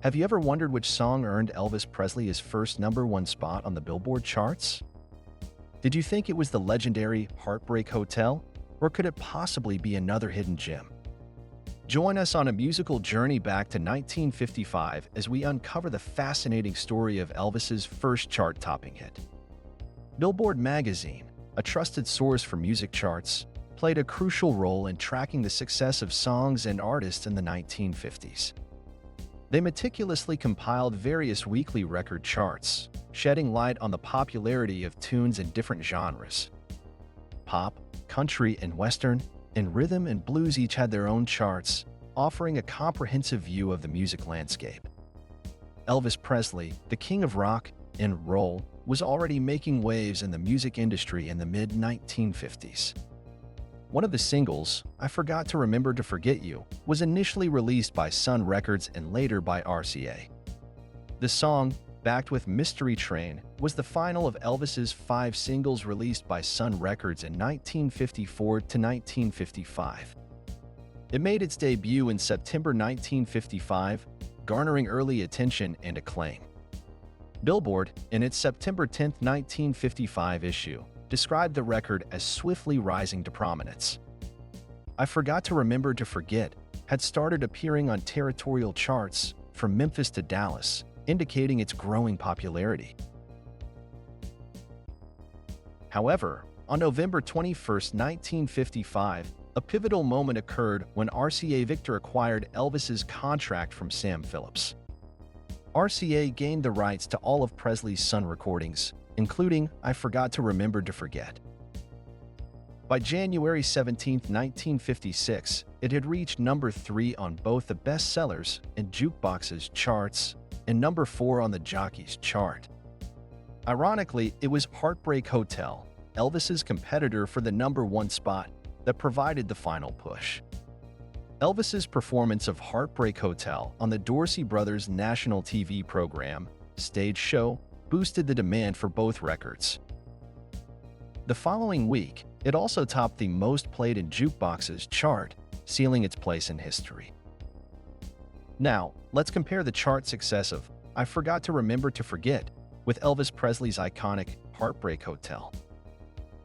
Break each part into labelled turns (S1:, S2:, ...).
S1: Have you ever wondered which song earned Elvis Presley his first #1 spot on the Billboard charts? Did you think it was the legendary Heartbreak Hotel, or could it possibly be another hidden gem? Join us on a musical journey back to 1955 as we uncover the fascinating story of Elvis's first chart-topping hit. Billboard magazine, a trusted source for music charts, played a crucial role in tracking the success of songs and artists in the 1950s. They meticulously compiled various weekly record charts, shedding light on the popularity of tunes in different genres. Pop, country, and western, and rhythm and blues each had their own charts, offering a comprehensive view of the music landscape. Elvis Presley, the king of rock and roll, was already making waves in the music industry in the mid-1950s. One of the singles, I Forgot to Remember to Forget You, was initially released by Sun Records and later by RCA. The song, backed with Mystery Train, was the final of Elvis's 5 singles released by Sun Records in 1954 to 1955. It made its debut in September 1955, garnering early attention and acclaim. Billboard, in its September 10, 1955 issue, described the record as swiftly rising to prominence. I Forgot to Remember to Forget had started appearing on territorial charts from Memphis to Dallas, indicating its growing popularity. However, on November 21, 1955, a pivotal moment occurred when RCA Victor acquired Elvis's contract from Sam Phillips. RCA gained the rights to all of Presley's Sun recordings, including I Forgot to Remember to Forget. By January 17, 1956, it had reached number 3 on both the bestsellers and jukeboxes charts and number 4 on the Jockeys chart. Ironically, it was Heartbreak Hotel, Elvis's competitor for the #1 spot, that provided the final push. Elvis's performance of Heartbreak Hotel on the Dorsey Brothers national TV program, Stage Show, boosted the demand for both records. The following week, it also topped the most played in jukeboxes chart, sealing its place in history. Now, let's compare the chart success of I Forgot to Remember to Forget with Elvis Presley's iconic Heartbreak Hotel.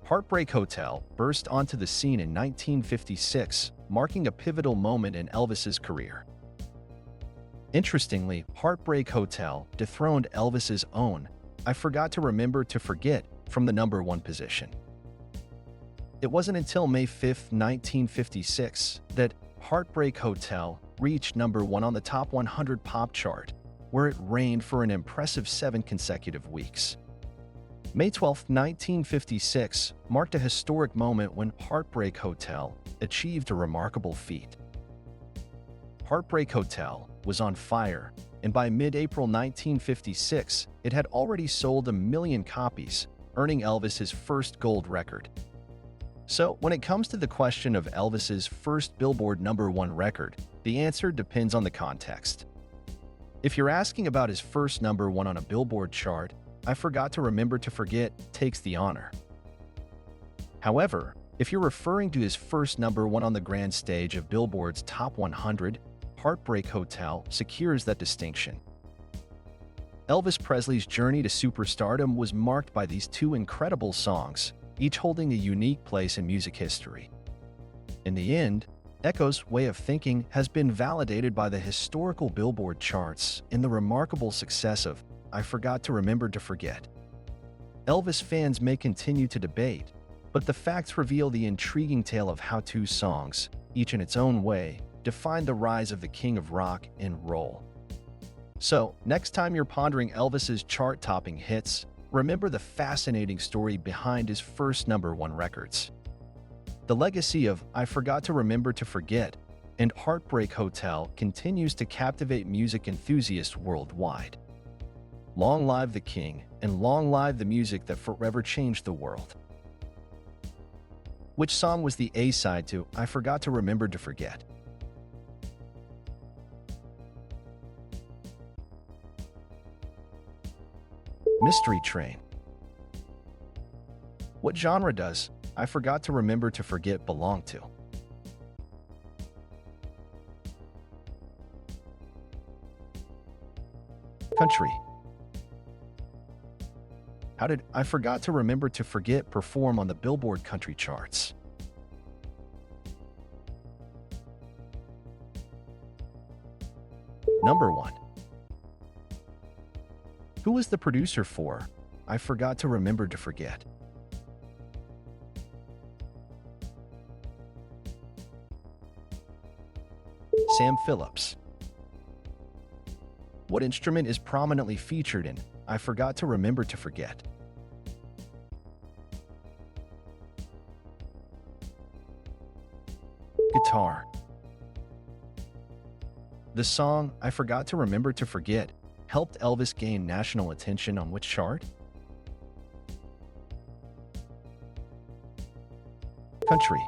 S1: Heartbreak Hotel burst onto the scene in 1956, marking a pivotal moment in Elvis's career. Interestingly, Heartbreak Hotel dethroned Elvis's own I Forgot to Remember to Forget from the #1 position. It wasn't until May 5, 1956, that Heartbreak Hotel reached #1 on the Top 100 Pop chart, where it reigned for an impressive 7 consecutive weeks. May 12, 1956, marked a historic moment when Heartbreak Hotel achieved a remarkable feat. Heartbreak Hotel was on fire, and by mid-April 1956, it had already sold 1 million copies, earning Elvis his first gold record. So, when it comes to the question of Elvis's first Billboard #1 record, the answer depends on the context. If you're asking about his first #1 on a Billboard chart, I Forgot to Remember to Forget takes the honor. However, if you're referring to his first #1 on the grand stage of Billboard's Top 100, Heartbreak Hotel secures that distinction. Elvis Presley's journey to superstardom was marked by these 2 incredible songs, each holding a unique place in music history. In the end, Echo's way of thinking has been validated by the historical Billboard charts and the remarkable success of I Forgot to Remember to Forget. Elvis fans may continue to debate, but the facts reveal the intriguing tale of how 2 songs, each in its own way, defined the rise of the king of rock and roll. So, next time you're pondering Elvis's chart-topping hits, remember the fascinating story behind his first #1 records. The legacy of I Forgot to Remember to Forget and Heartbreak Hotel continues to captivate music enthusiasts worldwide. Long live the king, and long live the music that forever changed the world. Which song was the A-side to I Forgot to Remember to Forget? Mystery Train. What genre does I Forgot to Remember to Forget belong to? Country. How did I Forgot to Remember to Forget perform on the Billboard country charts? Number 1. Who was the producer for I Forgot to Remember to Forget? Sam Phillips. What instrument is prominently featured in I Forgot to Remember to Forget? Guitar. The song I Forgot to Remember to Forget helped Elvis gain national attention on which chart? Country.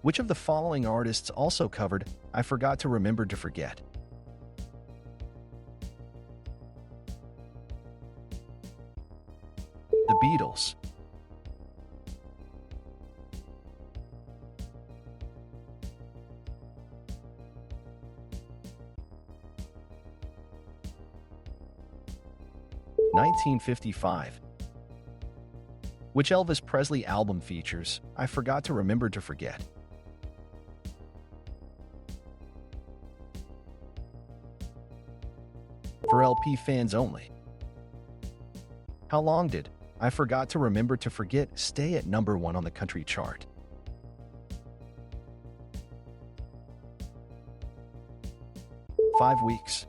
S1: Which of the following artists also covered I Forgot to Remember to Forget? The Beatles. (1955). Which Elvis Presley album features I Forgot to Remember to Forget? For LP fans only. How long did I Forgot to Remember to Forget stay at number 1 on the country chart? "5 weeks."